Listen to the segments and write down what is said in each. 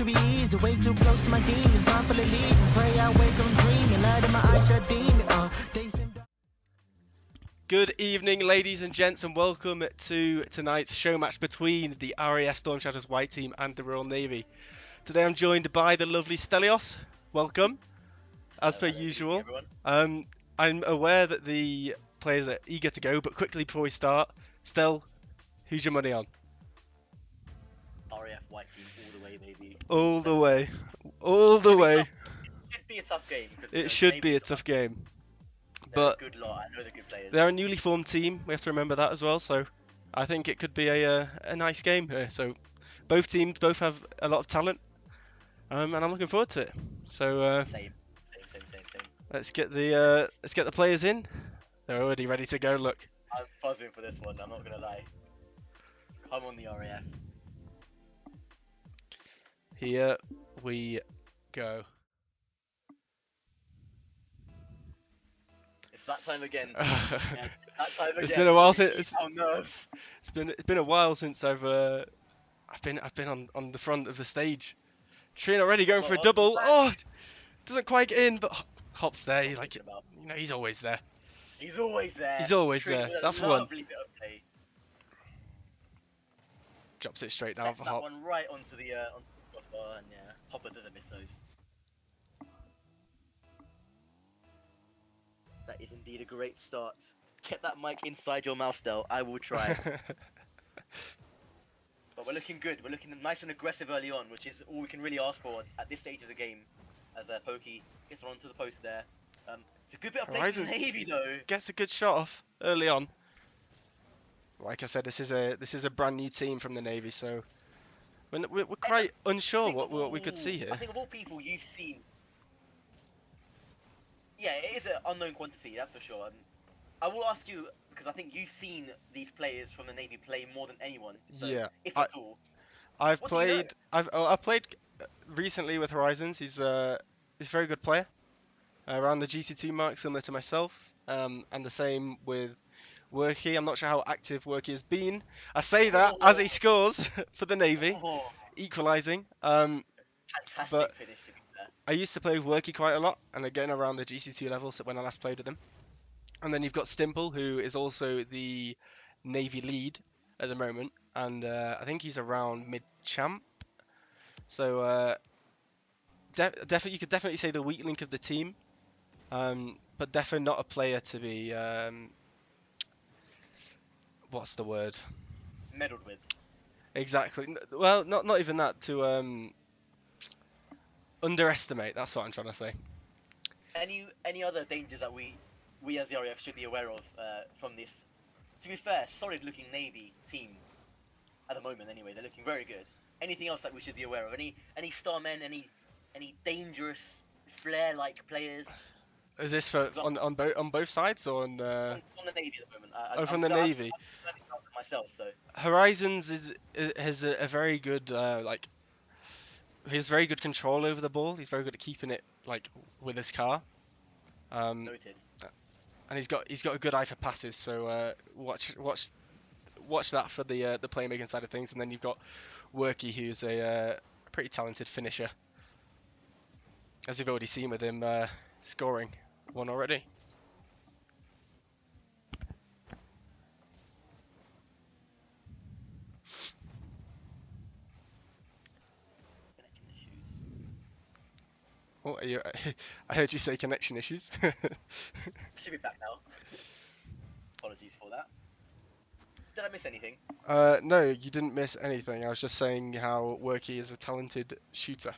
should be easy. Way too close to my demons. Mindful of leads. Pray I wake up dreaming. Light in my eyes, shut demon. Good evening, ladies and gents, and welcome to tonight's show match between the RAF Stormshadows White Team and the Royal Navy. Today I'm joined by the lovely Stelios. Welcome, as per usual. I'm aware that the players are eager to go, but quickly before we start, Stel, who's your money on? RAF White Team all the way, baby. All the way. All the way. It should be a tough game. It should be a tough game. But a good lot. I know they're good players. They're a newly formed team. We have to remember that as well. So I think it could be a nice game here. So both teams have a lot of talent, and I'm looking forward to it. So Same. let's get the players in. They're already ready to go. Look. I'm buzzing for this one. I'm not gonna lie. Come on, the RAF. Here we go. It's that time again. Yeah, it's that time again. It's been a while since. It's been a while since I've been on the front of the stage. Trine already going for a double. Oh, doesn't quite get in, but Hop's there. He's always there. He's always there. He's always there. That's one. Bit of play. Drops it straight down for that Hop. one right onto the crossbar, and yeah, Hopper doesn't miss those. That is indeed a great start. Get that mic inside your mouth, Del. I will try. But we're looking good. We're looking nice and aggressive early on, which is all we can really ask for at this stage of the game. As Pokey gets one onto the post there. It's a good bit of play from the Navy, though. Gets a good shot off early on. Like I said, this is a brand new team from the Navy, so we're quite unsure what we could see here. I think of all people you've seen. Yeah, it is an unknown quantity, that's for sure. I will ask you, because I think you've seen these players from the Navy play more than anyone. So, yeah, if at all. I've played recently with Horizons. He's a very good player. Around the GC2 mark, similar to myself. And the same with Worky. I'm not sure how active Worky has been. I say that as he scores for the Navy, equalising. Fantastic finish to be there. I used to play with Worky quite a lot, and again around the GC2 level, so when I last played with him. And then you've got Stimple, who is also the Navy lead at the moment, and I think he's around mid-champ. So definitely, you could definitely say the weak link of the team, but definitely not a player to be what's the word? Meddled with. Exactly. Well, not even that, to underestimate. That's what I'm trying to say. Any other dangers that we as the RAF should be aware of from this, to be fair, solid-looking Navy team at the moment? Anyway, they're looking very good. Anything else that we should be aware of? Any starmen? Any dangerous flair-like players? Is this for on both sides or on the Navy at the moment? from the Navy. Myself, so Horizons has a very good he has very good control over the ball. He's very good at keeping it with his car. Noted. And he's got a good eye for passes. So watch that for the playmaking side of things. And then you've got Worky, who's a pretty talented finisher, as we've already seen with him scoring one already. Oh, I heard you say connection issues. Should be back now. Apologies for that. Did I miss anything? No, you didn't miss anything. I was just saying how Worky is a talented shooter.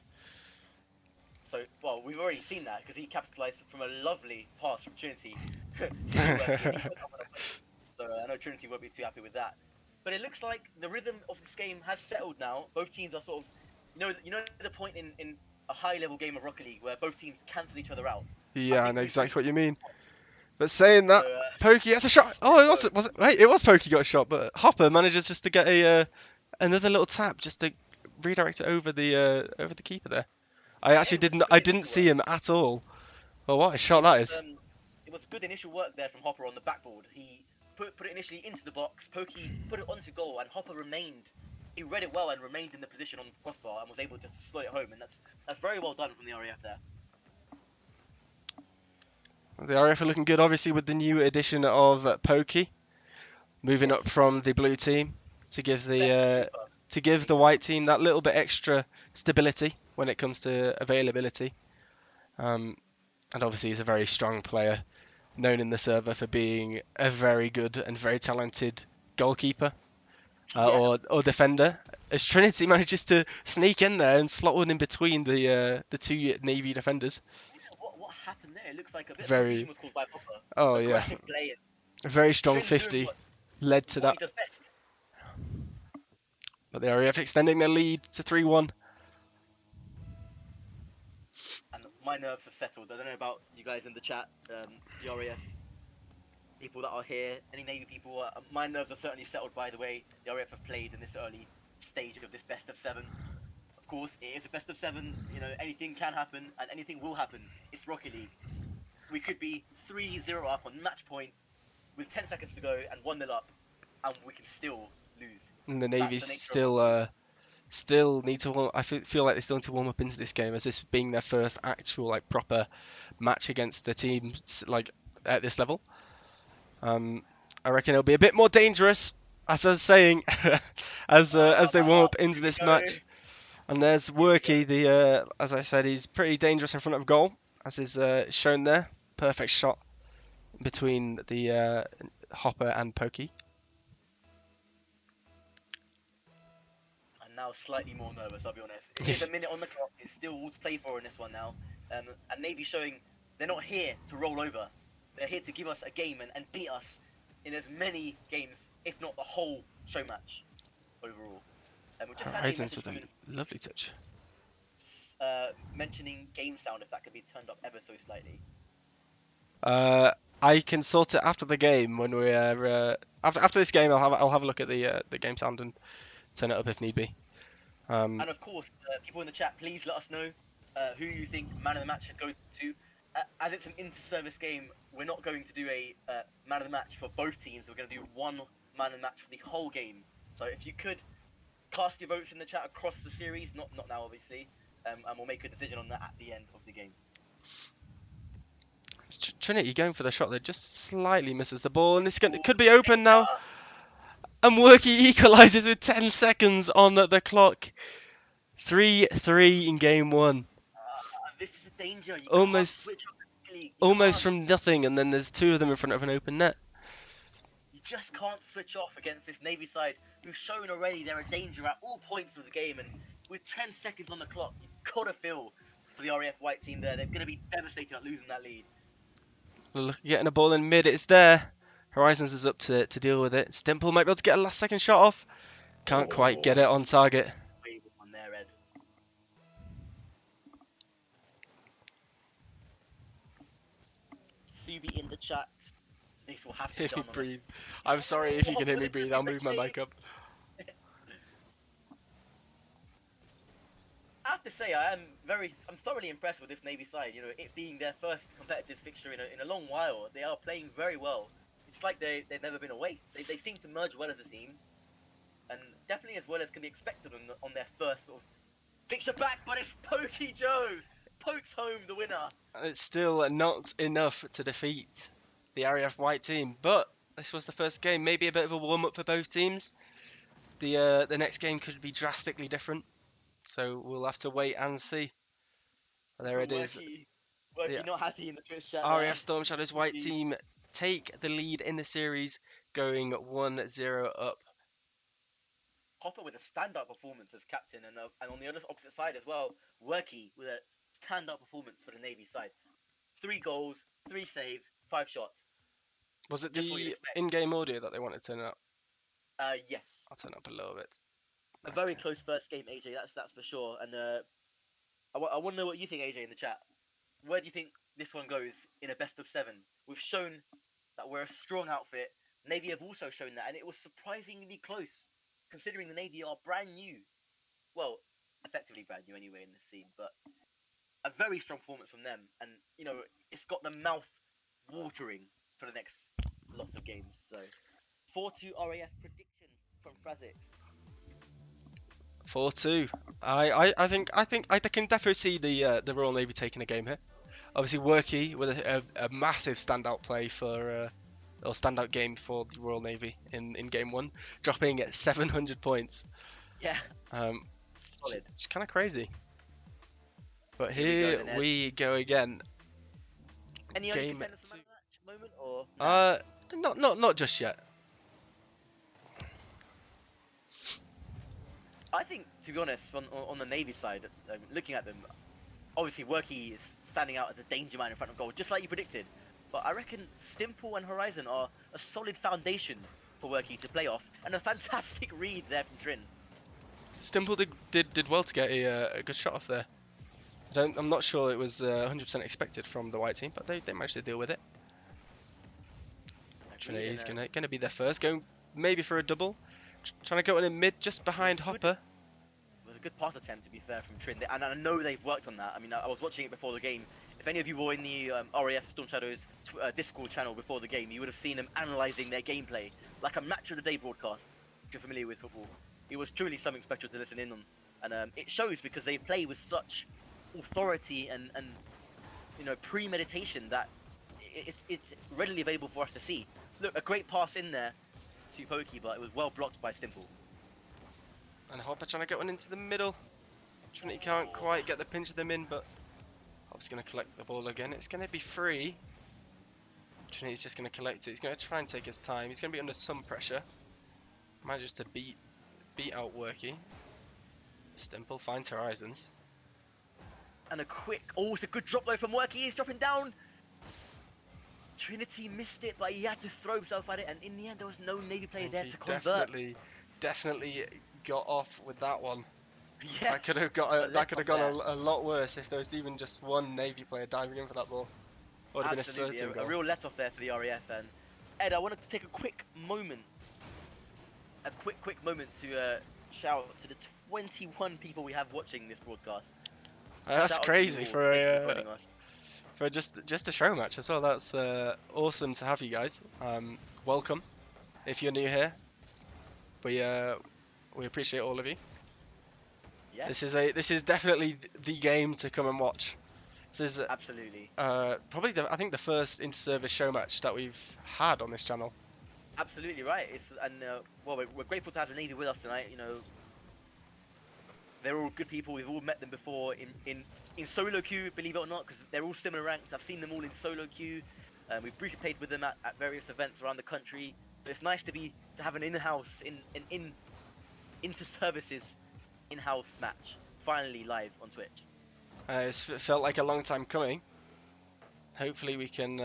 So, well, we've already seen that because he capitalised from a lovely pass from Trinity. So I know Trinity won't be too happy with that. But it looks like the rhythm of this game has settled now. Both teams are sort of, you know the point in a high-level game of Rocket League where both teams cancel each other out. Yeah, I know exactly what you mean. But saying that, Pokey gets a shot. Oh, it wasn't. Wait, it was Pokey got a shot, but Hopper manages just to get another little tap just to redirect it over the keeper there. I didn't see him at all. Well, what a shot that is. It was good initial work there from Hopper on the backboard. He put it initially into the box. Pokey put it onto goal, and Hopper remained he read it well and remained in the position on the crossbar and was able to slow it home, and that's very well done from the RAF there. The RF are looking good, obviously, with the new addition of Pokey, moving up from Yes. the blue team to give Best keeper. the white team that little bit extra stability when it comes to availability. And obviously, he's a very strong player, known in the server for being a very good and very talented goalkeeper Yeah. or defender. As Trinity manages to sneak in there and slot one in between the two Navy defenders. Yeah, what happened there? It looks like a bit of Very, confusion was caused by Popper. oh yeah, Aggressive play. a very strong Trin doing 50 led to what that. he does best. But the RAF extending their lead to 3-1. And my nerves are settled. I don't know about you guys in the chat, the RAF people that are here, any Navy people. My nerves are certainly settled by the way the RAF have played in this early stage of this best of 7. Of course, it is a best of 7. You know, anything can happen and anything will happen. It's Rocket League. We could be 3-0 up on match point with 10 seconds to go and 1-0 up, and we can still lose. And the That's Navy the nature of still need to I feel like they still need to warm up into this game, as this being their first actual like proper match against the teams like at this level. I reckon it'll be a bit more dangerous, as I was saying, as they warm up into this match. And there's Worky, as I said, he's pretty dangerous in front of goal, as is shown there. Perfect shot between the Hopper and Pokey. I'm now slightly more nervous, I'll be honest. It is a minute on the clock. It's still all to play for in this one now. And Navy showing they're not here to roll over. They're here to give us a game and beat us in as many games, if not the whole show match overall. And we just had a Horizons message with from a lovely touch. mentioning game sound, if that could be turned up ever so slightly. I can sort it after the game when we're after this game. I'll have a look at the game sound and turn it up if need be. And of course, people in the chat, please let us know who you think man of the match should go to. As it's an inter-service game, we're not going to do a man of the match for both teams. We're going to do one man of the match for the whole game. So if you could cast your votes in the chat across the series, not now obviously, and we'll make a decision on that at the end of the game. Trinity going for the shot that just slightly misses the ball, and it could be open now. And Worky equalises with 10 seconds on the clock. 3-3 in game 1. This is a danger. You can't Almost switch off quickly. almost from nothing, and then there's two of them in front of an open net. You just can't switch off against this Navy side who've shown already they're a danger at all points of the game, and with 10 seconds on the clock, you've got to feel for the RAF White Team there. They're going to be devastated at losing that lead. Look, getting a ball in mid, it's there. Horizons is up to deal with it. Stimple might be able to get a last second shot off. Can't quite get it on target. Wave on their head. Subi in the chat. This will have to be Hear me done. breathe. I'm sorry if you can hear me breathe. I'll move my mic up. I have to say, I'm thoroughly impressed with this Navy side. You know, it being their first competitive fixture in a long while, they are playing very well. It's like they've never been away. They seem to merge well as a team, and definitely as well as can be expected on their first sort of fixture back. But it's PokeyJoe pokes home the winner. And it's still not enough to defeat the RAF White Team, but this was the first game. Maybe a bit of a warm up for both teams. The next game could be drastically different, so we'll have to wait and see. There it is. Worky not happy in the Twitch chat. RAF Stormshadows White Team take the lead in the series, going 1-0 up. Hopper with a stand-up performance as captain, and on the opposite side as well, Worky with a stand-up performance for the Navy side. 3 goals, 3 saves, 5 shots. Was it the in-game audio that they wanted to turn up? Yes. I'll turn up a little bit. A very close first game, AJ. That's for sure. And I want to know what you think, AJ, in the chat. Where do you think this one goes in a best of 7? We've shown that we're a strong outfit. Navy have also shown that, and it was surprisingly close, considering the Navy are brand new. Well, effectively brand new anyway in this scene, but a very strong performance from them. And, you know, it's got the mouth watering for the next lots of games. So, 4-2 RAF prediction from Frazix. 4-2. I can definitely see the Royal Navy taking a game here. Obviously, Worky with a massive standout play for or standout game for the Royal Navy in game one, dropping at 700 points. Yeah, Um, solid. it's kind of crazy. But Here we go here then, Ed. we go again. Any other Game contenders for two. man of the match moment or? Nah? Not just yet. I think, to be honest, on the Navy side, looking at them, obviously Worky is standing out as a danger man in front of goal, just like you predicted. But I reckon Stimple and Horizon are a solid foundation for Worky to play off, and a fantastic read there from Trin. Stimple did well to get a good shot off there. I'm not sure it was 100% expected from the white team, but they managed to deal with it. Trinity is gonna be their first, going maybe for a double, trying to go in mid just behind Hopper. It was a good pass attempt, to be fair, from Trin, and I know they've worked on that. I mean, I was watching it before the game. If any of you were in the RAF Stormshadows Discord channel before the game, you would have seen them analysing their gameplay like a match of the day broadcast. If you're familiar with football, it was truly something special to listen in on, and it shows because they play with such authority and premeditation that it's readily available for us to see. Look, a great pass in there to Pokey, but it was well blocked by Stimple. And Hopper trying to get one into the middle. Trinity can't quite get the pinch of them in, but Hopper's going to collect the ball again. It's going to be free. Trinity's just going to collect it. He's going to try and take his time. He's going to be under some pressure. Manages to beat out Worky. Stimple finds Horizons. And a quick... Oh, it's a good drop though from Worky. He's dropping down. Trinity missed it, but he had to throw himself at it. And in the end, there was no Navy player there to convert. Definitely got off with that one. Yes, that could have gone a lot worse if there was even just one Navy player diving in for that ball. Would have been a certain goal. A real let-off there for the RAF. And Ed, I want to take a quick moment to shout out to the 21 people we have watching this broadcast. That's crazy for just a show match as well. That's awesome to have you guys. Welcome if you're new here. We appreciate all of you. Yeah. This is definitely the game to come and watch. This is absolutely probably I think the first inter-service show match that we've had on this channel. Absolutely right. We're grateful to have the Navy with us tonight. You know, they're all good people. We've all met them before in solo queue, believe it or not, because they're all similar ranked. I've seen them all in solo queue. We've briefly played with them at various events around the country. But it's nice to have an in-house Interservices in-house match finally live on Twitch. It's felt like a long time coming. Hopefully we can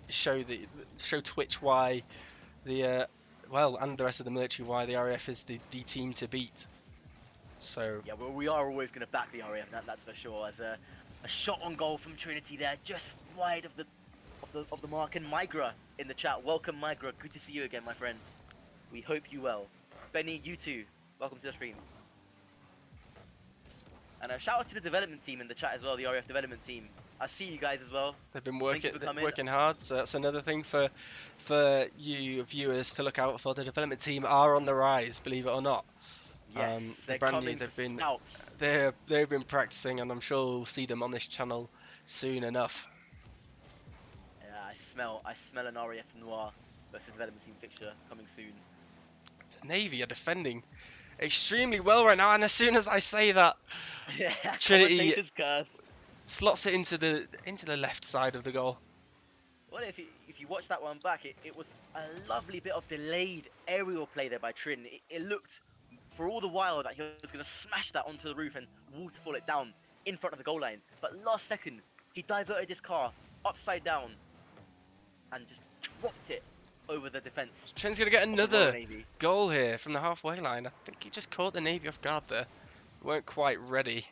show Twitch why and the rest of the military why the RAF is the team to beat. So yeah, well, we are always going to back the RAF. That's for sure. As a shot on goal from Trinity there, just wide of the mark. And Migra in the chat. Welcome, Migra. Good to see you again, my friend. We hope you well. Benny, you too. Welcome to the stream. And a shout out to the development team in the chat as well, the RAF development team. I see you guys as well. They've been working hard, so that's another thing for you viewers to look out for. The development team are on the rise, believe it or not. Yes, they're coming for scouts. They've been practicing, and I'm sure we'll see them on this channel soon enough. Yeah, I smell an RAF Noir versus development team fixture coming soon. The Navy are defending extremely well right now, and as soon as I say that, yeah, Trinity slots it into the left side of the goal. Well, if you watch that one back, it was a lovely bit of delayed aerial play there by Trin. It looked, for all the while, that he was going to smash that onto the roof and waterfall it down in front of the goal line. But last second, he diverted his car upside down and just dropped it over the defence. Trin's going to get another goal here from the halfway line. I think he just caught the Navy off guard there. Weren't quite ready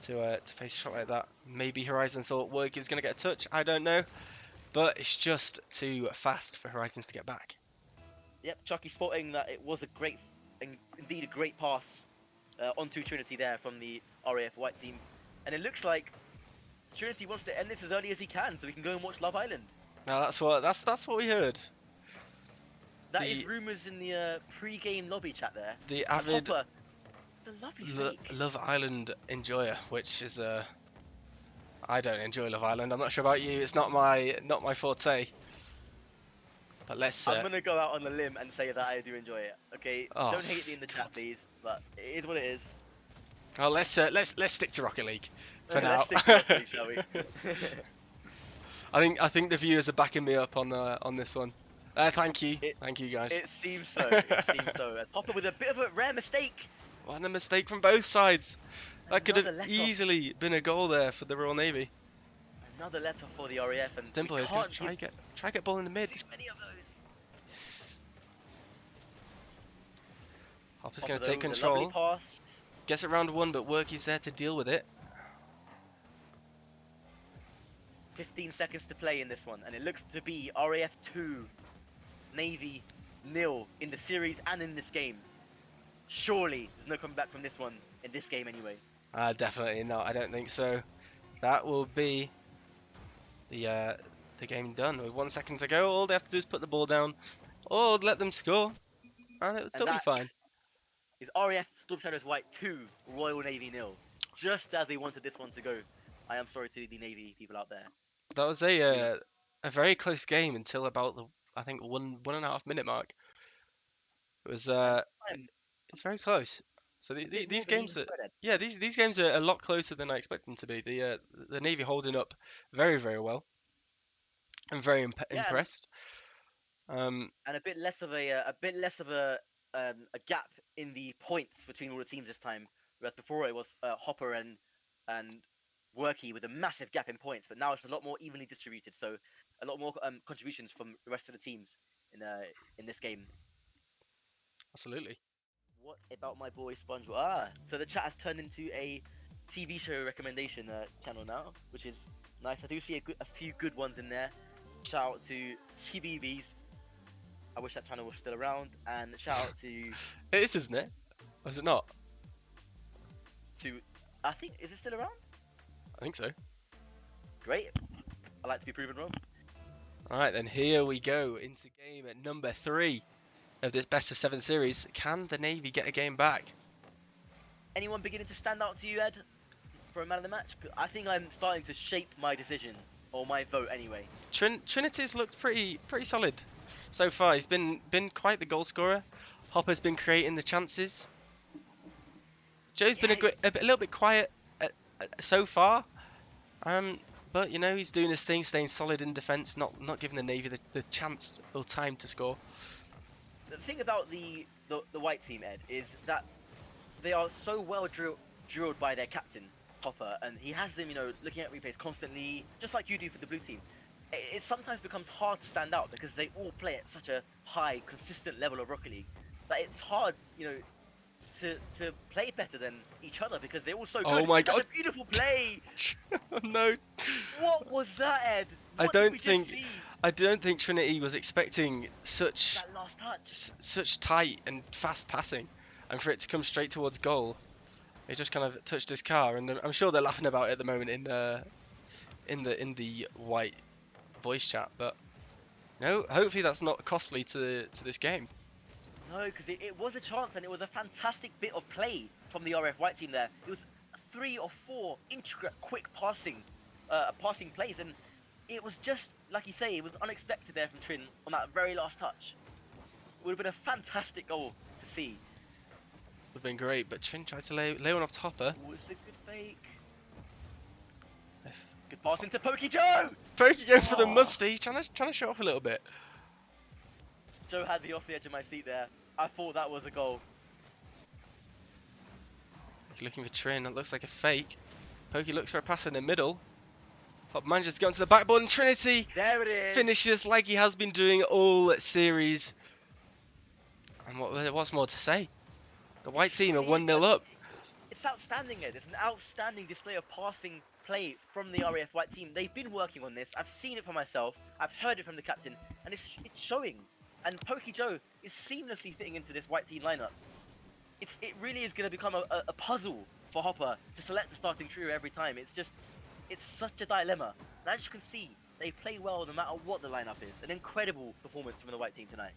to face a shot like that. Maybe Horizon thought Worky was going to get a touch. I don't know. But it's just too fast for Horizons to get back. Yep, Chucky spotting that it was indeed a great pass onto Trinity there from the RAF White Team. And it looks like Trinity wants to end this as early as he can so we can go and watch Love Island. No, that's what we heard. That is rumours in the pre-game lobby chat there. The And avid Hopper, the lovely fake. Love Island enjoyer, which is I don't enjoy Love Island. I'm not sure about you. It's not my forte. But let's. I'm gonna go out on a limb and say that I do enjoy it. Okay, Oh, don't hate me in the chat, God. please. But it is what it is. Oh, let's stick to Rocket League for now. Let's stick to Rocket League, shall we? I think the viewers are backing me up on this one. Thank you guys. It seems so. It seems so. As Hopper with a bit of a rare mistake. What a mistake from both sides. That could Another have let-off. easily been a goal there for the Royal Navy. Another letter for the RAF, and Stimple we is going can't to give try get ball in the mid. too many of those. Hopper's going to Hopper, take though, with a lovely control. pass. Gets it round one, but Worky's there to deal with it. 15 seconds to play in this one, and it looks to be RAF 2, Navy 0 in the series and in this game. Surely there's no coming back from this one in this game anyway. Definitely not. I don't think so. That will be the game done. With 1 second to go, all they have to do is put the ball down, or let them score, and it would still be fine. Is RAF Stormshadows White 2, Royal Navy 0. Just as they wanted this one to go. I am sorry to the Navy people out there. That was a very close game until about the I think 1.5 minute mark. It was it's very close. So these games these games are a lot closer than I expect them to be. The Navy holding up very well. I'm very impressed. And a bit less of a gap in the points between all the teams this time. Whereas before it was Hopper and Worky with a massive gap in points, but now it's a lot more evenly distributed. So a lot more contributions from the rest of the teams in this game. Absolutely. What about my boy SpongeBob? So the chat has turned into a TV show recommendation channel now, which is nice. I do see a few good ones in there. Shout out to CBBS. I wish that channel was still around. And shout out to... It is, isn't it? Or is it not? I think... Is it still around? I think so. Great. I like to be proven wrong. Alright, then here we go into game at number 3 of this best of 7 series. Can the Navy get a game back? Anyone beginning to stand out to you, Ed, for a man of the match? I think I'm starting to shape my decision, or my vote anyway. Trinity's looked pretty solid so far. He's been quite the goal scorer. Hopper's been creating the chances. Joe's been a little bit quiet so far, but you know, he's doing his thing, staying solid in defence, not giving the Navy the chance or time to score. The thing about the white team, Ed, is that they are so well drilled by their captain, Hopper, and he has them, you know, looking at replays constantly, just like you do for the blue team. It sometimes becomes hard to stand out because they all play at such a high, consistent level of Rocket League that it's hard, you know, to play better than each other because they're all so good. Oh my God! That's a beautiful play. Oh, no. What was that, Ed? I don't think Trinity was expecting such that last touch. Such tight and fast passing, and for it to come straight towards goal. He just kind of touched his car, and I'm sure they're laughing about it at the moment in the white voice chat. But no, hopefully that's not costly to this game. No, because it was a chance, and it was a fantastic bit of play from the RF White team there. It was 3 or 4 intricate, quick passing plays, and it was just, like you say, it was unexpected there from Trin on that very last touch. It would have been a fantastic goal to see. Would have been great, but Trin tries to lay one off to Hopper. Oh, it's a good fake. Good pass into PokeyJoe! PokeyJoe for the musty, trying to show off a little bit. Joe had me off the edge of my seat there. I thought that was a goal. Looking for Trin, it looks like a fake. Pokey looks for a pass in the middle. Hop manages to get onto the backboard, and Trinity there it is. Finishes like he has been doing all series. And what's more to say? The white team are 1-0 up. It's outstanding, Ed. It's an outstanding display of passing play from the RAF White team. They've been working on this. I've seen it for myself. I've heard it from the captain, and it's showing. And PokeyJoe is seamlessly fitting into this white team lineup. It really is going to become a puzzle for Hopper to select the starting trio every time. It's such a dilemma. And as you can see, they play well no matter what the lineup is. An incredible performance from the white team tonight.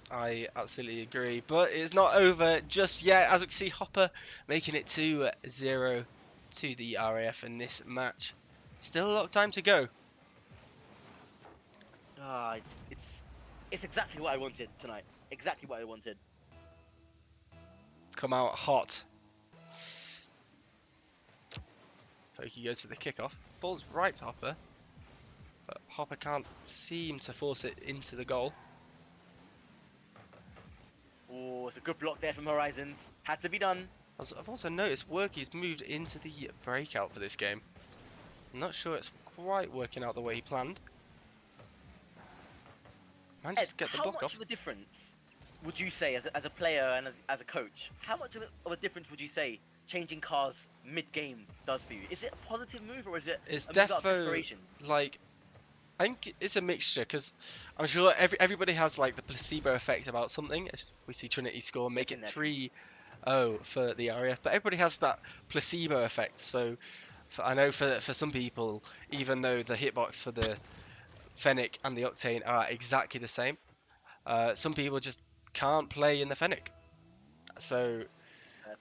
I absolutely agree, but it's not over just yet. As we can see, Hopper making it 2-0 to the RAF in this match. Still a lot of time to go. Ah, it's exactly what I wanted tonight. Exactly what I wanted. Come out hot. Pokey goes for the kickoff. Ball's right to Hopper, but Hopper can't seem to force it into the goal. Oh, it's a good block there from Horizons. Had to be done. I've also noticed Worky's moved into the breakout for this game. I'm not sure it's quite working out the way he planned. Managed to get the how block much off. of a difference would you say, as a player and as a coach, how much of a difference would you say changing cars mid-game does for you? Is it a positive move or is it It's a move out of defo desperation? like, I think it's a mixture, because I'm sure everybody has like the placebo effect about something. We see Trinity score, make it 3-0 for the RAF, but everybody has that placebo effect. So I know for some people, even though the hitbox for the Fennec and the Octane are exactly the same, some people just can't play in the Fennec. So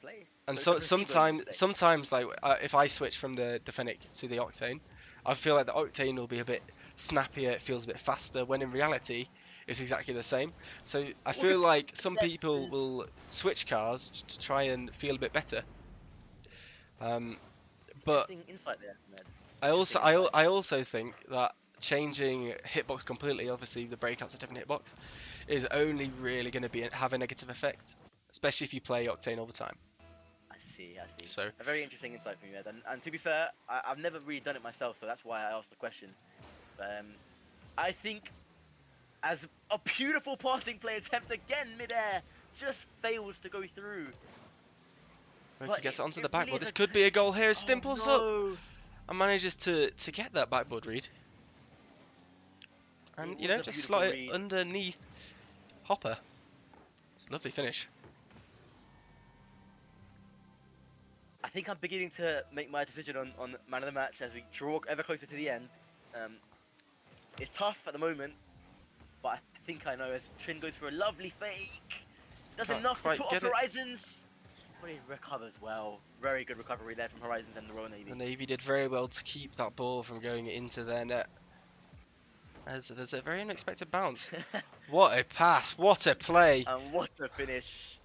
Play. and So so it's a placebo, you sometimes like if I switch from the Fennec to the Octane, I feel like the Octane will be a bit snappier, it feels a bit faster, when in reality it's exactly the same. So I Look feel at like some that. people will switch cars to try and feel a bit better. But Interesting insight there, Ned. I also Interesting insight. I also think that changing hitbox completely, obviously the breakout's a different hitbox, is only really going to have a negative effect, especially if you play Octane all the time. I see. So A very interesting insight from you, Ed. And to be fair, I've never really done it myself, so that's why I asked the question. I think, as a beautiful passing play attempt again mid-air, just fails to go through. Roki gets it onto the really backboard. is This could be a goal here. Stimples up no. and manages to get that backboard read. And It you was know, a just beautiful slot it read. underneath Hopper. It's a lovely finish. I think I'm beginning to make my decision on man of the match as we draw ever closer to the end. It's tough at the moment, but I think I know as Trin goes for a lovely fake. Does Can't enough to quite put off get it. Horizons. But he recovers well. Very good recovery there from Horizons and the Royal Navy. The Navy did very well to keep that ball from going into their net. As there's a very unexpected bounce. What a pass! What a play! And what a finish.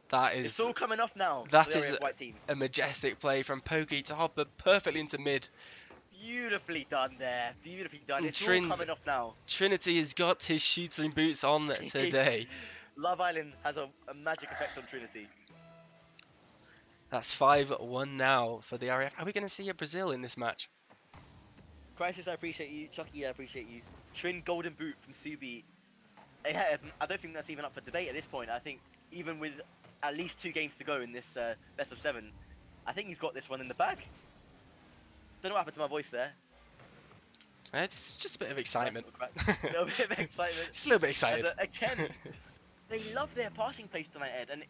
That is It's all coming off now. that for the is RAF White Team. a majestic play from Pokey to Hopper, perfectly into mid. Beautifully done there. Beautifully done. And It's all Trin's- coming off now. Trinity has got his shooting boots on today. Love Island has a magic effect on Trinity. That's 5-1 now for the RAF. Are we going to see a Brazil in this match? Crisis, I appreciate you. Chucky, I appreciate you. Trin Golden Boot from Subi. Yeah, I don't think that's even up for debate at this point. I think even with at least 2 games to go in this best of 7, I think he's got this one in the bag. Don't know what happened to my voice there. It's just a bit of excitement. A little bit of excitement. Just a little bit excited. Again, they love their passing plays tonight, Ed, and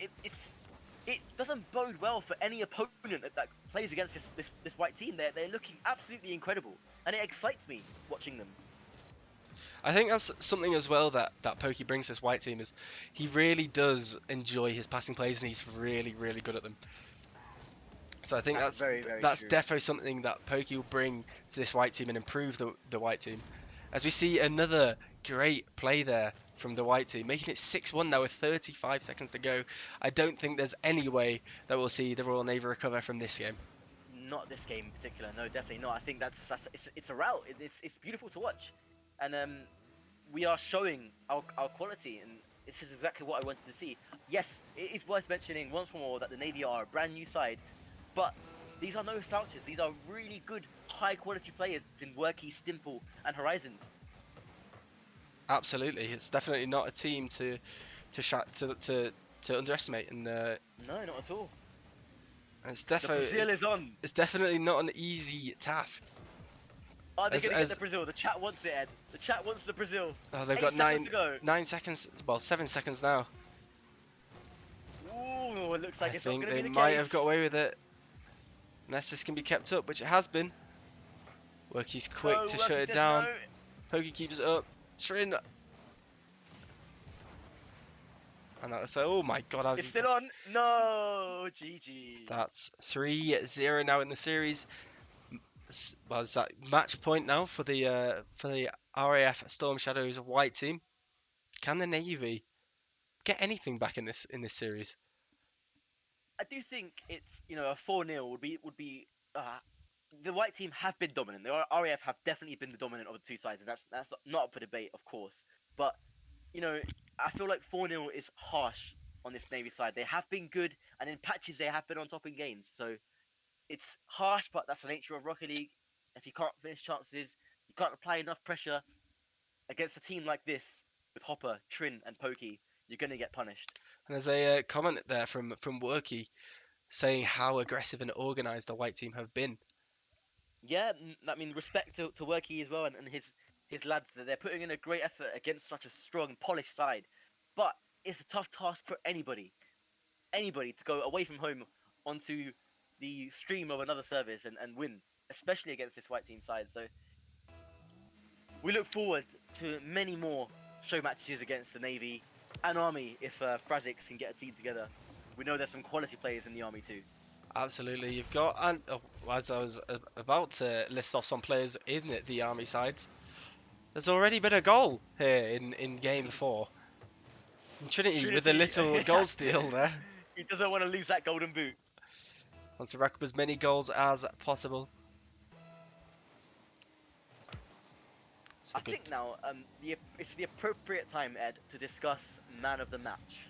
it doesn't bode well for any opponent that plays against this white team. They're looking absolutely incredible, and it excites me watching them. I think that's something as well that Pokey brings to this white team, is he really does enjoy his passing plays and he's really, really good at them. So I think that's very, very that's true. defo something that Pokey will bring to this white team and improve the white team. As we see another great play there from the white team, making it 6-1 now with 35 seconds to go. I don't think there's any way that we'll see the Royal Navy recover from this game. Not this game in particular. No, definitely not. I think it's a rout. It's beautiful to watch, and we are showing our quality, and this is exactly what I wanted to see. Yes, it is worth mentioning once more that the Navy are a brand new side, but these are no slouches. These are really good, high quality players in Worky, Stimple, and Horizons. Absolutely, it's definitely not a team to underestimate, and No, not at all. it's The Brazil is on. It's definitely not an easy task. Are they going to get the Brazil? The chat wants it, Ed. The chat wants the Brazil. Oh, they've 8 got seconds to go. 9 seconds. Well, 7 seconds now. Ooh, it looks like I it's not think going to they be the might case. have got away with it. Unless this can be kept up, which it has been. Worky's quick to shut it down. No. Pokey keeps it up. Trin. And that was, oh my god, I It's was, still on. No, GG. that's 3-0 now in the series. Well, it's that match point now for the RAF Stormshadows White Team. Can the Navy get anything back in this series? I do think it's a 4-0 would be the white team have been dominant. The RAF have definitely been the dominant of the two sides, and that's not up for debate, of course. But I feel like 4-0 is harsh on this Navy side. They have been good, and in patches they have been on top in games. So it's harsh, but that's the nature of Rocket League. If you can't finish chances, you can't apply enough pressure against a team like this with Hopper, Trin, and Pokey, you're gonna get punished. And there's a comment there from Worky saying how aggressive and organised the White Team have been. Yeah, I mean, respect to Worky as well, and his lads. They're putting in a great effort against such a strong, polished side. But it's a tough task for anybody to go away from home onto the stream of another service and win, especially against this white team side. So we look forward to many more show matches against the Navy and Army if Frazix can get a team together. We know there's some quality players in the Army too. Absolutely, you've got, and as I was about to list off some players in the Army sides, there's already been a goal here in game 4. Trinity with a little goal steal there. He doesn't want to lose that golden boot. Wants to rack up as many goals as possible. So I think now it's the appropriate time, Ed, to discuss man of the match.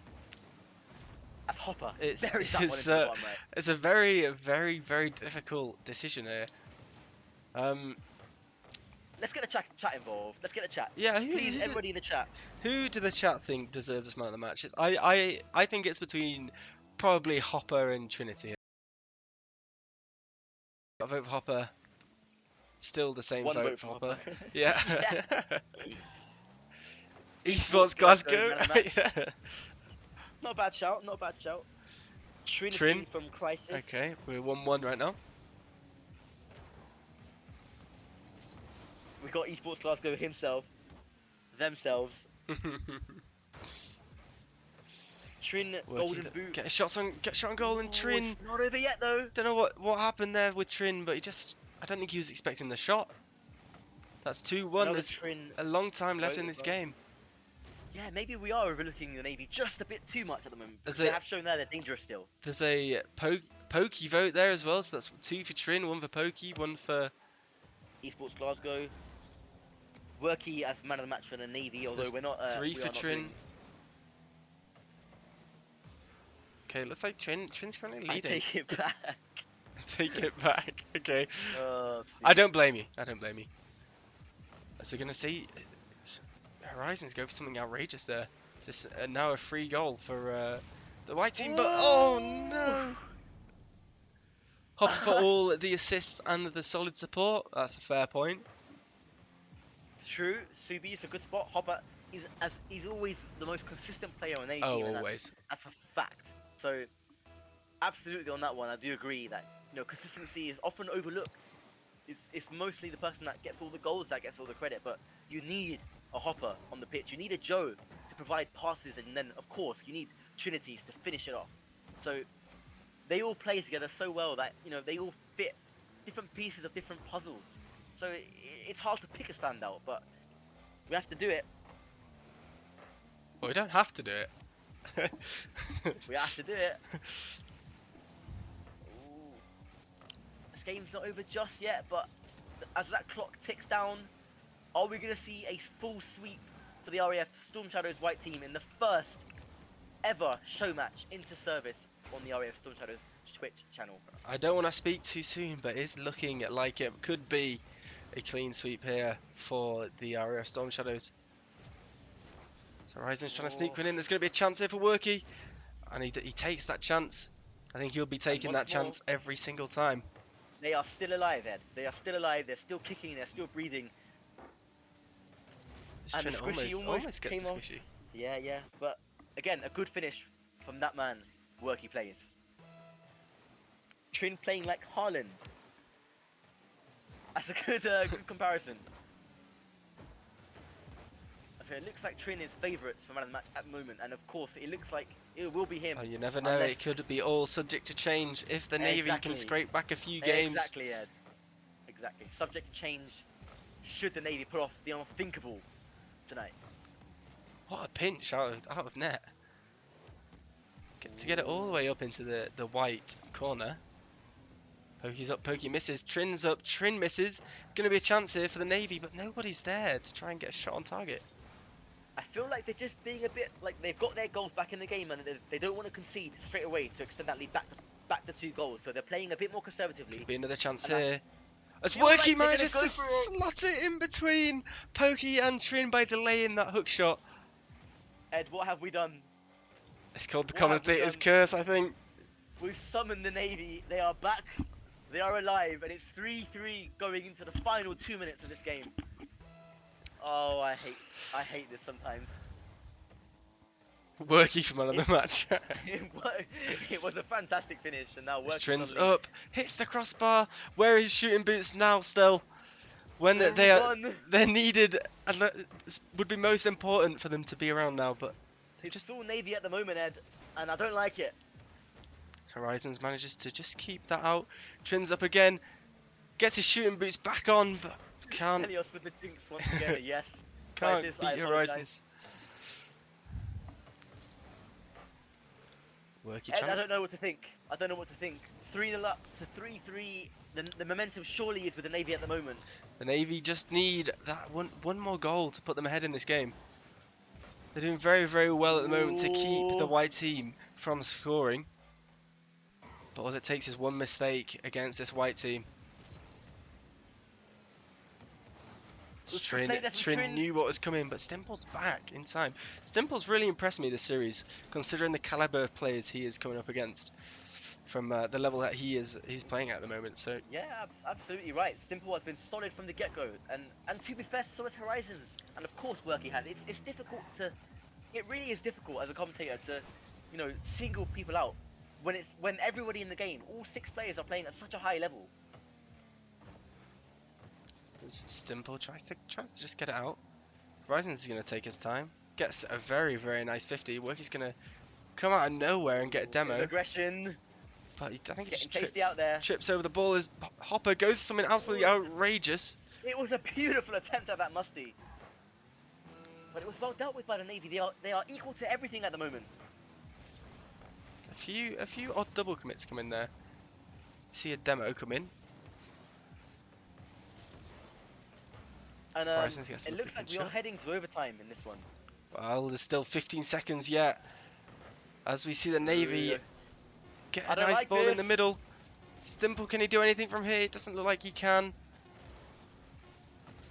As Hopper buries that one into the bottom right. It's a very, very, very difficult decision here. Let's get a chat involved. Let's get a chat. Yeah, Please, everybody in the chat. Who do the chat think deserves this man of the match? I think it's between probably Hopper and Trinity. I vote for Hopper. Still the same One vote for Hopper. Yeah. Yeah. Esports Glasgow. Yeah. Not a bad shout. Not a bad shout. Trinity Trin. from Crisis. Okay, we're 1-1 right now. We got Esports Glasgow himself, themselves. Trin golden boot. Get a shot on goal and Trin. It's not over yet though. Don't know what happened there with Trin, but I don't think he was expecting the shot. That's 2-1. Another There's Trin a long time left in vote this as well. game. Yeah, maybe we are overlooking the Navy just a bit too much at the moment. There's They a- have shown that they're dangerous still. There's a Pokey vote there as well, so that's 2 for Trin, 1 for Pokey, 1 for... Esports Glasgow. Worky as man of the match for the Navy, although There's we're not. 3 we for are not Trin. doing- Okay, looks like Trin's currently I leading. take it back. Take it back. Okay. Oh, I don't blame you. I don't blame you. So we're gonna see Horizons go for something outrageous there. Just now a free goal for the white team, but oh no! Hopper for all the assists and the solid support. That's a fair point. True, Subi is a good spot. Hopper he's always the most consistent player on any Oh, team. And always. That's a fact. So, absolutely on that one, I do agree that consistency is often overlooked. It's mostly the person that gets all the goals that gets all the credit, but you need a Hopper on the pitch. You need a Joe to provide passes, and then of course you need Trinities to finish it off. So they all play together so well that they all fit different pieces of different puzzles. So it's hard to pick a standout, but we have to do it. Well, we don't have to do it. We have to do it. Ooh. This game's not over just yet, but as that clock ticks down, are we going to see a full sweep for the RAF Stormshadows White Team in the first ever show match Interservice on the RAF Stormshadows Twitch channel? I don't want to speak too soon, but it's looking like it could be a clean sweep here for the RAF Stormshadows. So Horizon's trying to sneak one in. There's going to be a chance here for Worky, and he takes that chance. I think he'll be taking that chance every single time. They are still alive, Ed. They are still alive. They're still kicking. They're still breathing. And the squishy almost gets came the off. squishy. Yeah. But again, a good finish from that man, Workyplayz. Trin playing like Haaland. That's a good comparison. That's fair, it looks like Trin is favourites for man of the match at the moment, and of course, it looks like it will be him. Oh, you never know. It could be all subject to change if the Navy can scrape back a few games. Exactly, Ed. Exactly. Subject to change should the Navy pull off the unthinkable tonight. What a pinch out of net. To get it all the way up into the white corner. Pokey's up, Pokey misses, Trin's up, Trin misses. It's going to be a chance here for the Navy, but nobody's there to try and get a shot on target. I feel like they're just being a bit like they've got their goals back in the game and they don't want to concede straight away to extend that lead back to 2 goals. So they're playing a bit more conservatively. Could be another chance here. As feel like Worky they're manages gonna to go for slot it in between Pokey and Trin by delaying that hook shot. Ed, what have we done? It's called the What have we commentator's done? curse, I think. We've summoned the Navy. They are back. They are alive, and it's 3-3 going into the final 2 minutes of this game. Oh, I hate this sometimes. Worky for man of the match. It was a fantastic finish, and now Worky Trin's suddenly- up, hits the crossbar. Where is shooting boots now? Still, when they're needed, and would be most important for them to be around now. But It's just all Navy at the moment, Ed, and I don't like it. Horizons manages to just keep that out. Trin's up again, gets his shooting boots back on, but can't Helios with the dinks once again. Yes. can't Crisis, I beat apologise. Horizons. Worky Ed, I trying. don't know what to think. I don't know what to think. 3-0 up to 3-3. The momentum surely is with the Navy at the moment. The Navy just need that one more goal to put them ahead in this game. They're doing very, very well at the moment to keep the Ooh. white team from scoring. But all it takes is one mistake against this white team. Let's play there from Trin Trin. knew what was coming, but Stimple's back in time. Stimple's really impressed me this series, considering the caliber of players he is coming up against from the level that he's playing at the moment. So Yeah, absolutely right. Stimple has been solid from the get-go, and to be fair, so has Horizons, and of course Worky has. It's difficult to, it really is difficult as a commentator to, you know, single people out when everybody in the game, all 6 players are playing at such a high level. Stimple tries to just get it out. Horizons is going to take his time. Gets a very, very nice 50. Worky's going to come out of nowhere and get a demo. Aggression. But I think he Getting just tasty out there. trips over the ball as Hopper goes for something absolutely outrageous. It was a beautiful attempt at that musty. But it was well dealt with by the Navy. They are equal to everything at the moment. A few odd double commits come in there. See a demo come in. And Horizons gets it the looks like we shot. are heading to overtime in this one. Well, there's still 15 seconds yet. As we see the Navy get I a don't nice like ball in this. the middle. Stimple, can he do anything from here? It doesn't look like he can.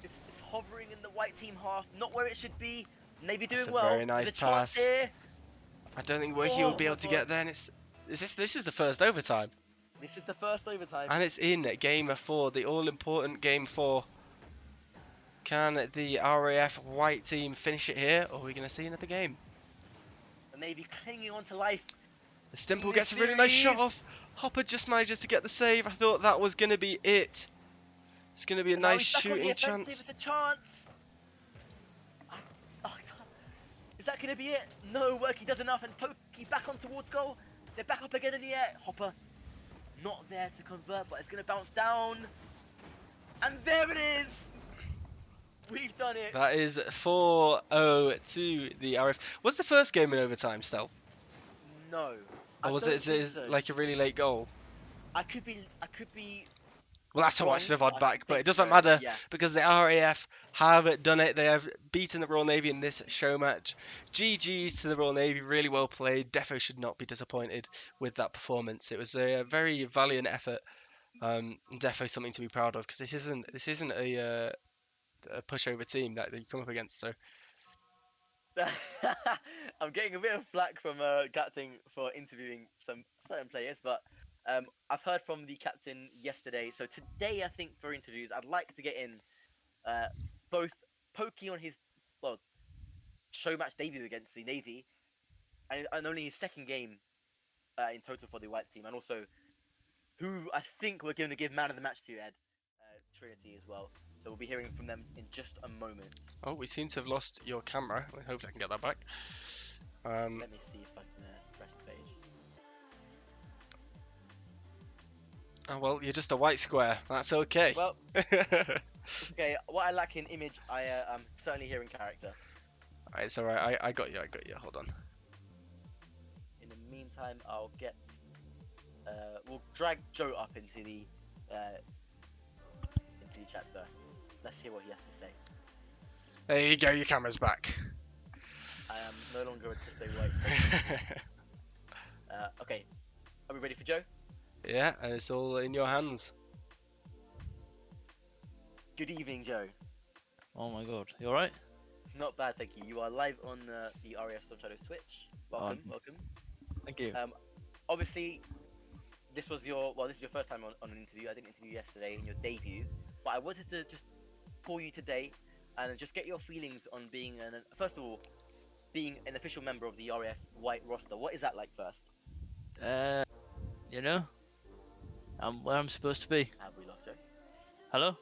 It's hovering in the white team half, not where it should be. Navy That's doing a well. very nice There's a chance pass. here. I don't think Worky will be Oh able to my get God. there. And this is the first overtime. This is the first overtime. And it's in game 4, the all-important game 4. Can the RAF White Team finish it here, or are we going to see another game? The Navy clinging on to life. The Stimple In gets a this really nice shot series. off. Hopper just manages to get the save. I thought that was going to be it. It's going to be a And now nice he's back on the shooting offensive, chance. It's a chance. Is that going to be it? No, Worky does enough, and Pokey back on towards goal. They're back up again in the air. Hopper not there to convert, but it's going to bounce down. And there it is. We've done it. That is 4-0 to the RF. Was the first game in overtime still? No. Or was don't it think so. like a really late goal? I could be. We'll have to watch the wrong, VOD but I back, but think it doesn't so, matter yeah. because the RAF have done it. They have beaten the Royal Navy in this show match. GG's to the Royal Navy, really well played. Defo should not be disappointed with that performance. It was a very valiant effort. And Defo something to be proud of because this isn't a pushover team that you come up against. So I'm getting a bit of flack from captain for interviewing some certain players, but I've heard from the captain yesterday. So today, I think for interviews, I'd like to get in both Pokey on his show match debut against the Navy, and only his second game in total for the white team, and also who I think we're going to give man of the match to, Ed, Trinity as well. So we'll be hearing from them in just a moment. Oh, we seem to have lost your camera. Hopefully I can get that back. Let me see if I can press the page. Oh, well, you're just a white square. That's okay. Well, okay. What I lack in image, I'm certainly here in character. Alright, it's alright. I got you. Hold on. In the meantime, I'll get. We'll drag Joe up into the chat first. Let's hear what he has to say. There you go. Your camera's back. I am no longer just a white space. Okay, are we ready for Joe? Yeah, and it's all in your hands. Good evening, Joe. Oh my god, you alright? Not bad, thank you. You are live on the RAF Stormshadows Twitch. Welcome, welcome. Thank you. Obviously, this is your first time on an interview. I did an interview yesterday in your debut, but I wanted to just call you today and just get your feelings on being first of all, being an official member of the RAF White roster. What is that like first? You know, I'm where I'm supposed to be. Have we lost Joe? Hello?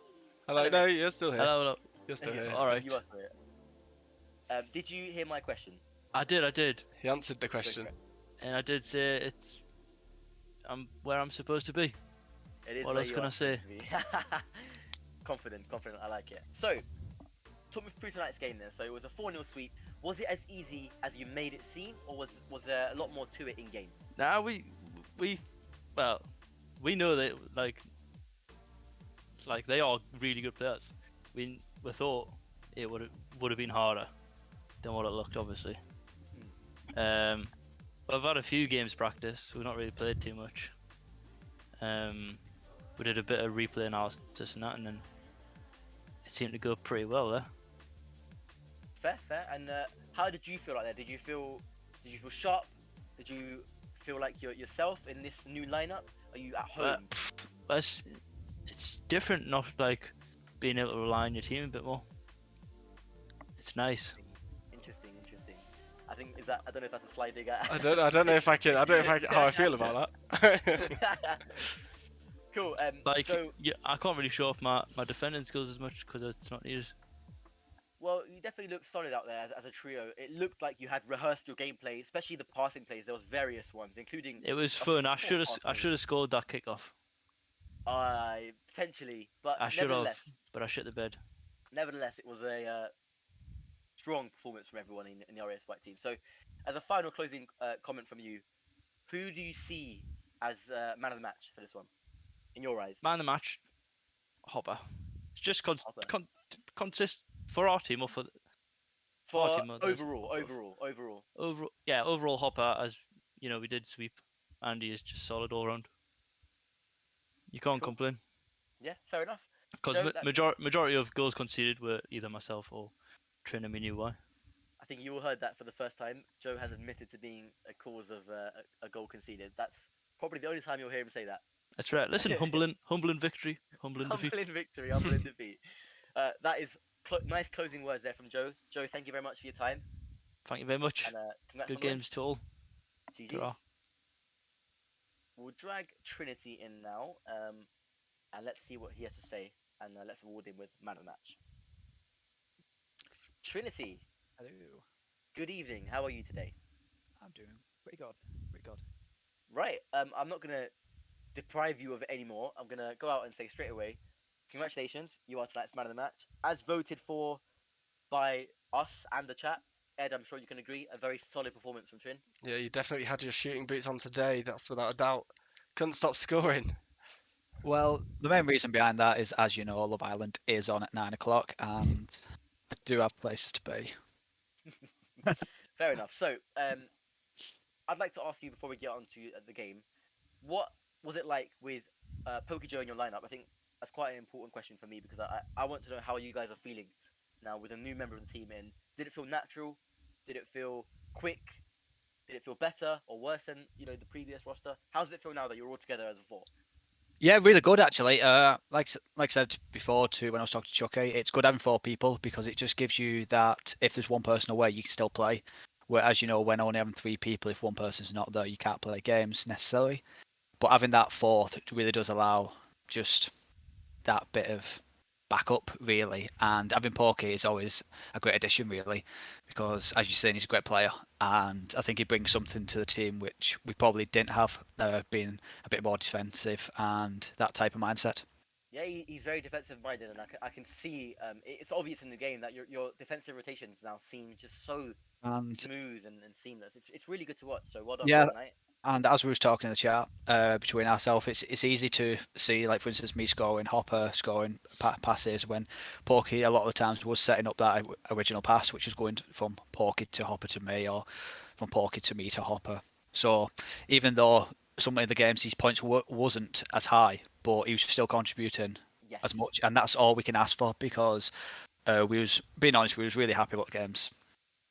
Hello, Hello, no, mate. you're still here. Hello. You're still here. Alright. You are still here. Did you hear my question? I did. He answered the question. And I did say I'm where I'm supposed to be. It is. What where else you can are I say? supposed to be. Confident. I like it. So, talk me through tonight's game then. So it was a 4-0 sweep. Was it as easy as you made it seem, or was there a lot more to it in game? Now we know that like they are really good players. We thought it would have been harder than what it looked, obviously. I've had a few games practice. We've not really played too much. We did a bit of replay analysis and that, and then it seemed to go pretty well there. Fair. And how did you feel like that? Did you feel sharp? Did you feel like you're yourself in this new lineup? Are you at home? It's different, not like being able to rely on your team a bit more. It's nice. Interesting. I think I don't know if that's a slight dig at. I don't know if I can. How I feel about that. Cool. Joe, Joe, I can't really show off my defending skills as much because it's not needed. well, you definitely looked solid out there as a trio. It looked like you had rehearsed your gameplay, especially the passing plays. There was various ones, including. It was fun. I should have scored that kickoff. Potentially, but I should have, nevertheless, but I shit the bed. Nevertheless, it was a strong performance from everyone in the RAF White Team. So, as a final closing comment from you, who do you see as man of the match for this one, in your eyes? Man of the match, Hopper. It's just Hopper. consist for our team or for For team, overall. Overall Hopper, as you know, we did sweep, and he is just solid all round. You can't complain. Yeah, fair enough. Because majority of goals conceded were either myself or Trin, and we knew why. I think you all heard that for the first time. Joe has admitted to being a cause of a goal conceded. That's probably the only time you'll hear him say that. That's right. Listen, humbling victory, humbling defeat. Humbling victory, humbling defeat. That is nice closing words there from Joe. Joe, thank you very much for your time. Thank you very much. And, congrats Good on the win. games to all. GG's. We'll drag Trinity in now, and let's see what he has to say, and let's award him with man of the match. Trinity. Hello. Good evening. How are you today? I'm doing pretty good. Right. I'm not gonna deprive you of it anymore. I'm gonna go out and say straight away, congratulations. You are tonight's man of the match, as voted for by us and the chat. Ed, I'm sure you can agree, a very solid performance from Trin. Yeah, you definitely had your shooting boots on today. That's without a doubt. Couldn't stop scoring. Well, the main reason behind that is, as you know, Love Island is on at 9 o'clock, and I do have places to be. Fair enough. So, I'd like to ask you before we get on to the game, what was it like with PokeyJoe in your lineup? I think that's quite an important question for me because I want to know how you guys are feeling now with a new member of the team in. Did it feel natural? Did it feel quick? Did it feel better or worse than the previous roster? How does it feel now that you're all together as a four? Yeah, really good actually. Like I said before too, when I was talking to Chucky, it's good having 4 people because it just gives you that if there's one person away, you can still play. Whereas when only having 3 people, if one person's not there, you can't play games necessarily. But having that 4th really does allow just that bit of backup really, and having Pokey is always a great addition really, because as you're saying, he's a great player, and I think he brings something to the team which we probably didn't have, being a bit more defensive and that type of mindset. Yeah, he's very defensive minded, and I can see it's obvious in the game that your defensive rotations now seem just so And smooth and seamless. It's really good to watch. So well done for yeah, that, mate. and as we was talking in the chat between ourselves, it's easy to see, like for instance, me scoring, Hopper scoring passes when Porky a lot of the times was setting up that original pass, which was going from Porky to Hopper to me, or from Porky to me to Hopper. So even though some of the games his points wasn't as high, but he was still contributing Yes. as much, and that's all we can ask for, because we was being honest, we was really happy about the games.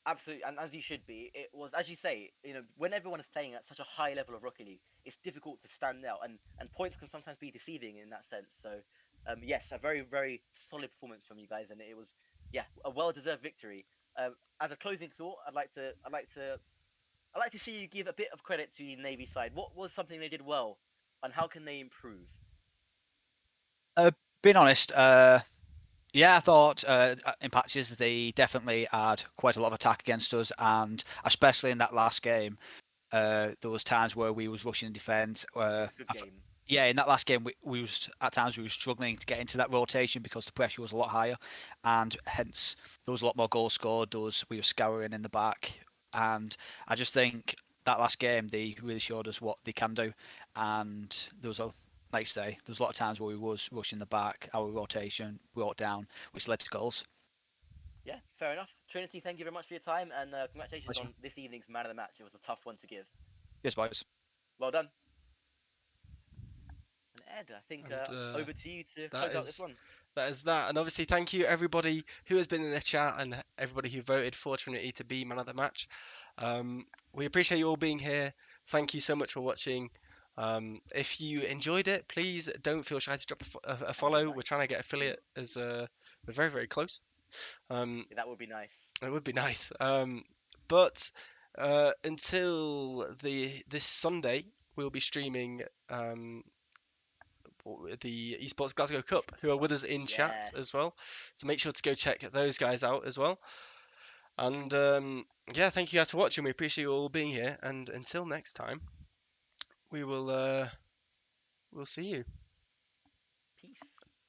Absolutely, and as you should be. It was, as you say, when everyone is playing at such a high level of Rocket League, it's difficult to stand out, and points can sometimes be deceiving in that sense. So, yes, a very very solid performance from you guys, and it was, yeah, a well deserved victory. As a closing thought, I'd like to see you give a bit of credit to the Navy side. What was something they did well, and how can they improve? Being honest, yeah, I thought in patches they definitely had quite a lot of attack against us, and especially in that last game, there was times where we was rushing defence. Good game. Yeah, in that last game, we was at times we were struggling to get into that rotation because the pressure was a lot higher, and hence there was a lot more goals scored. We were scouring in the back, and I just think that last game they really showed us what they can do, and there was a like I say, there's a lot of times where we was rushing the back, our rotation brought down, which led to goals. Yeah, fair enough. Trinity, thank you very much for your time, and congratulations Pleasure. on this evening's man of the match. It was a tough one to give. Cheers, boys. Well done. And Ed, I think And over to you to that close out this is one. that is that. And obviously, thank you everybody who has been in the chat and everybody who voted for Trinity to be man of the match. We appreciate you all being here. Thank you so much for watching. If you enjoyed it, please don't feel shy to drop a follow. Nice. We're trying to get affiliate as we're very very close. Yeah, that would be nice. It would be nice. But until this Sunday, we'll be streaming the Esports Glasgow Cup, who are with us in chat Yes. as well. So make sure to go check those guys out as well. And yeah, thank you guys for watching. We appreciate you all being here. And until next time, we'll see you. Peace.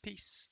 Peace.